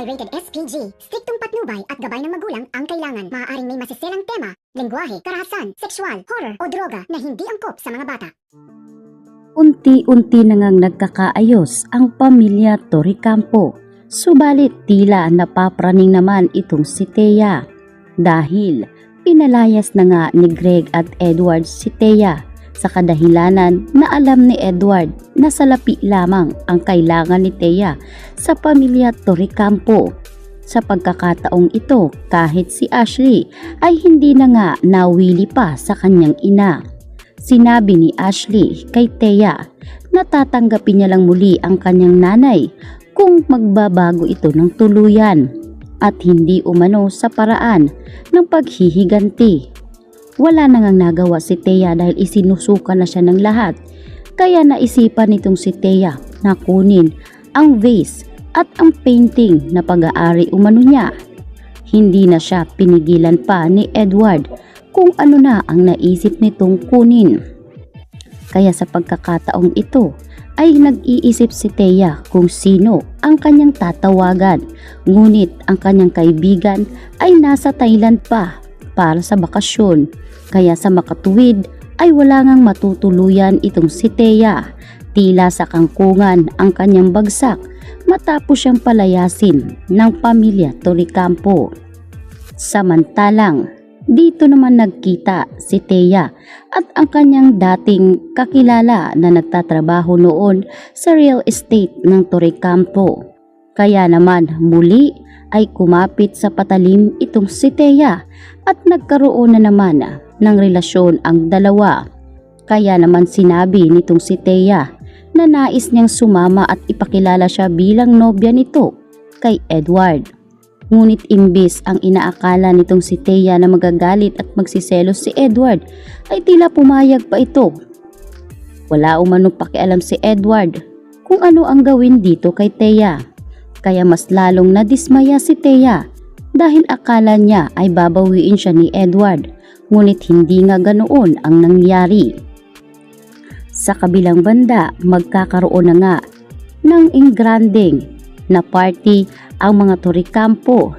rated SPG. Striktong patnubay at gabay ng magulang ang kailangan. Maaaring may masiselang tema, lengguwahe, karahasan, sexual, horror o droga na hindi angkop sa mga bata. Unti-unti na ngang nagkakaayos ang pamilya Torrecampo. Subalit tila napapraning naman itong si Thea dahil pinalayas na nga ni Greg at Edward si Thea sa kadahilanan na alam ni Edward na salapi lamang ang kailangan ni Thea sa pamilya Torrecampo. Sa pagkakataong ito, kahit si Ashley ay hindi na nga nawili pa sa kanyang ina. Sinabi ni Ashley kay Thea na tatanggapin niya lang muli ang kanyang nanay kung magbabago ito ng tuluyan at hindi umano sa paraan ng paghihiganti. Wala na ngang nagawa si Thea dahil isinusuka na siya ng lahat, kaya naisipan nitong si Thea na kunin ang vase at ang painting na pag-aari umano niya. Hindi na siya pinigilan pa ni Edward kung ano na ang naisip nitong kunin. Kaya sa pagkakataong ito ay nag-iisip si Thea kung sino ang kanyang tatawagan, ngunit ang kanyang kaibigan ay nasa Thailand pa para sa bakasyon. Kaya sa makatuwid ay wala ngang matutuluyan itong si Thea. Tila sa kangkungan ang kanyang bagsak matapos siyang palayasin ng pamilya Torrecampo. Samantalang dito naman nagkita si Thea at ang kanyang dating kakilala na nagtatrabaho noon sa real estate ng Torrecampo. Kaya naman muli ay kumapit sa patalim itong si Thea at nagkaroon na naman ng relasyon ang dalawa. Kaya naman sinabi nitong si Thea na nais niyang sumama at ipakilala siya bilang nobya nito kay Edward. Ngunit imbis ang inaakala nitong si Thea na magagalit at magsiselos si Edward ay tila pumayag pa ito. Wala umano pakialam si Edward kung ano ang gawin dito kay Thea. Kaya mas lalong nadismaya si Thea dahil akala niya ay babawiin siya ni Edward, ngunit hindi nga ganoon ang nangyari. Sa kabilang banda, magkakaroon na nga ng engranding na party ang mga Torrecampo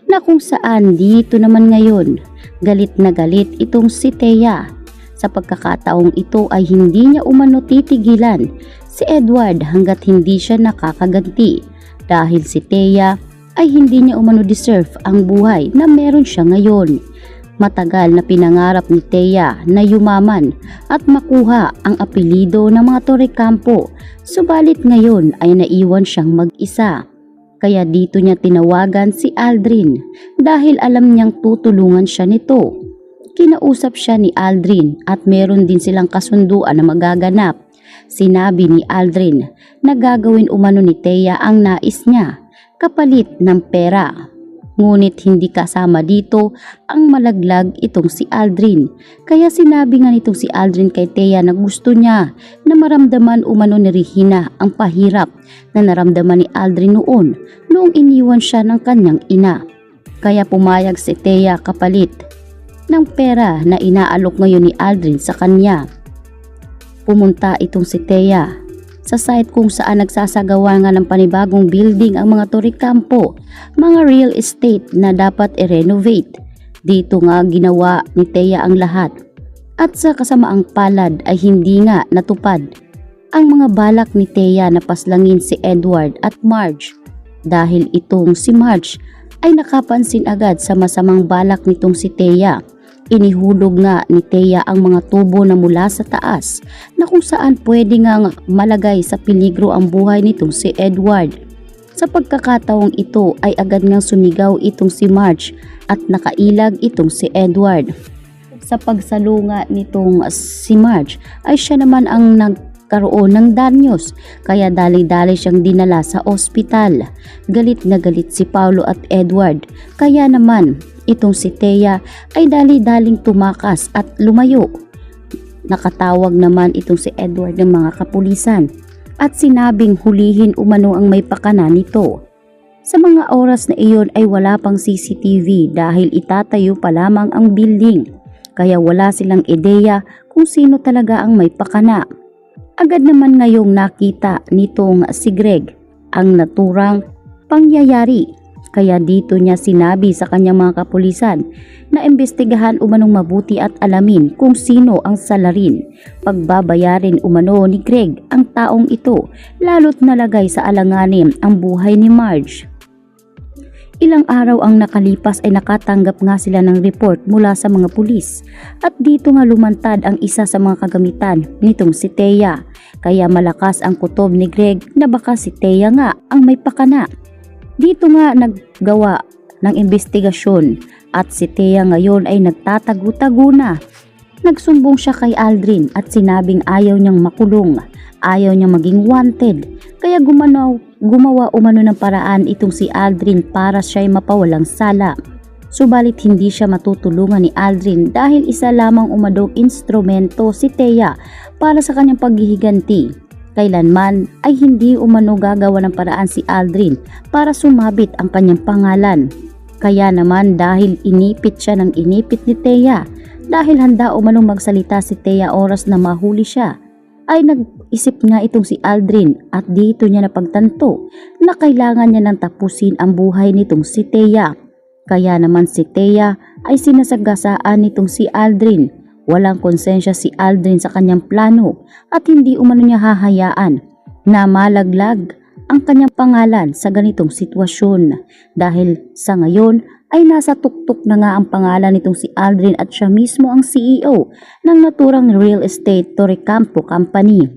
na kung saan dito naman ngayon galit na galit itong si Thea. Sa pagkakataong ito ay hindi niya umano titigilan si Edward hanggat hindi siya nakakaganti dahil si Thea ay hindi niya umano deserve ang buhay na meron siya ngayon. Matagal na pinangarap ni Thea na yumaman at makuha ang apelido ng mga Torrecampo, subalit ngayon ay naiwan siyang mag-isa. Kaya dito niya tinawagan si Aldrin dahil alam niyang tutulungan siya nito. Kinausap siya ni Aldrin at meron din silang kasunduan na magaganap. Sinabi ni Aldrin na gagawin umano ni Thea ang nais niya kapalit ng pera. Ngunit hindi kasama dito ang malaglag itong si Aldrin. Kaya sinabi nga nitong si Aldrin kay Thea na gusto niya na maramdaman umano ni Regina ang pahirap na naramdaman ni Aldrin noong iniwan siya ng kanyang ina. Kaya pumayag si Thea kapalit ng pera na inaalok ngayon ni Aldrin sa kanya. Pumunta itong si Thea sa site kung saan nagsasagawa nga ng panibagong building ang mga Torrecampo, mga real estate na dapat i-renovate. Dito nga ginawa ni Thea ang lahat at sa kasamaang palad ay hindi nga natupad ang mga balak ni Thea na paslangin si Edward at Marge dahil itong si Marge ay nakapansin agad sa masamang balak nitong si Thea. Inihulog nga ni Thea ang mga tubo na mula sa taas na kung saan pwede nga malagay sa peligro ang buhay nitong si Edward. Sa pagkakataong ito ay agad ngang sumigaw itong si Marge at nakailag itong si Edward. Sa pagsalunga nitong si Marge ay siya naman ang nagkaroon ng danyos, kaya dali-dali siyang dinala sa ospital. Galit na galit si Paulo at Edward, kaya naman itong si Thea ay dali-daling tumakas at lumayo. Nakatawag naman itong si Edward ng mga kapulisan at sinabing hulihin umano ang may pakana nito. Sa mga oras na iyon ay wala pang CCTV dahil itatayo pa lamang ang building, kaya wala silang ideya kung sino talaga ang may pakana. Agad naman ngayong nakita nitong si Greg ang naturang pangyayari. Kaya dito niya sinabi sa kanyang mga kapulisan na imbestigahan umanong mabuti at alamin kung sino ang salarin. Pagbabayarin umano ni Greg ang taong ito, lalo't nalagay sa alanganin ang buhay ni Marge. Ilang araw ang nakalipas ay nakatanggap nga sila ng report mula sa mga pulis at dito nga lumantad ang isa sa mga kagamitan nitong si Thea. Kaya malakas ang kutob ni Greg na baka si Thea nga ang may pakana. Dito nga naggawa ng investigasyon at si Thea ngayon ay nagtatago-tago na. Nagsumbong siya kay Aldrin at sinabing ayaw niyang makulong, ayaw niyang maging wanted. Kaya gumawa umano ng paraan itong si Aldrin para siya'y mapawalang sala. Subalit hindi siya matutulungan ni Aldrin dahil isa lamang umadong instrumento si Thea para sa kanyang paghihiganti. Kailanman ay hindi umano gagawa ng paraan si Aldrin para sumabit ang kanyang pangalan. Kaya naman dahil inipit siya ng inipit ni Thea, dahil handa umanong magsalita si Thea oras na mahuli siya, ay nag-isip nga itong si Aldrin at dito niya napagtanto na kailangan niya nang tapusin ang buhay nitong si Thea. Kaya naman si Thea ay sinasagasaan nitong si Aldrin. Walang konsensya si Aldrin sa kanyang plano at hindi umano niya hahayaan na malaglag ang kanyang pangalan sa ganitong sitwasyon. Dahil sa ngayon ay nasa tuktok na nga ang pangalan nitong si Aldrin at siya mismo ang CEO ng naturang real estate Torrecampo Company.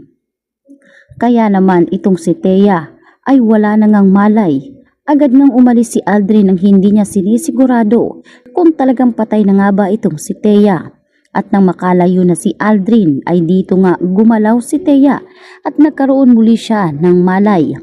Kaya naman itong si Thea ay wala na ngang malay. Agad nang umalis si Aldrin nang hindi niya sinisigurado kung talagang patay na nga ba itong si Thea. At nang makalayo na si Aldrin ay dito nga gumalaw si Thea at nagkaroon muli siya ng malay.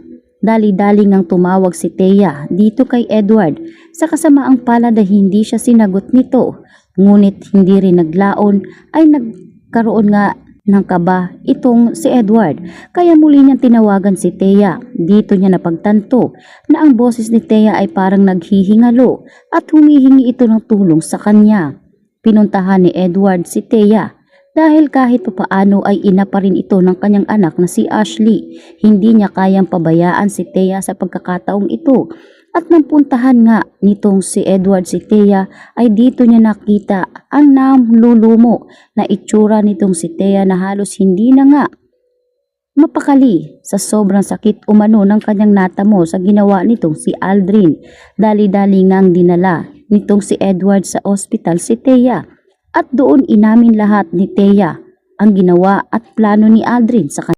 Dali-dali ngang tumawag si Thea dito kay Edward sa kasamaang palad ay hindi siya sinagot nito. Ngunit hindi rin naglaon ay nagkaroon nga ng kaba itong si Edward. Kaya muli niyang tinawagan si Thea. Dito niya napagtanto na ang boses ni Thea ay parang naghihingalo at humihingi ito ng tulong sa kanya. Pinuntahan ni Edward si Thea dahil kahit papaano ay ina pa rin ito ng kanyang anak na si Ashley. Hindi niya kayang pabayaan si Thea sa pagkakataong ito. At nang puntahan nga nitong si Edward si Thea ay dito niya nakita ang namlulumo na itsura nitong si Thea na halos hindi na nga mapakali sa sobrang sakit umano ng kanyang natamo sa ginawa nitong si Aldrin. Dali-dali ngang dinala nitong si Edward sa ospital si Thea at doon inamin lahat ni Thea ang ginawa at plano ni Aldrin sa kanya.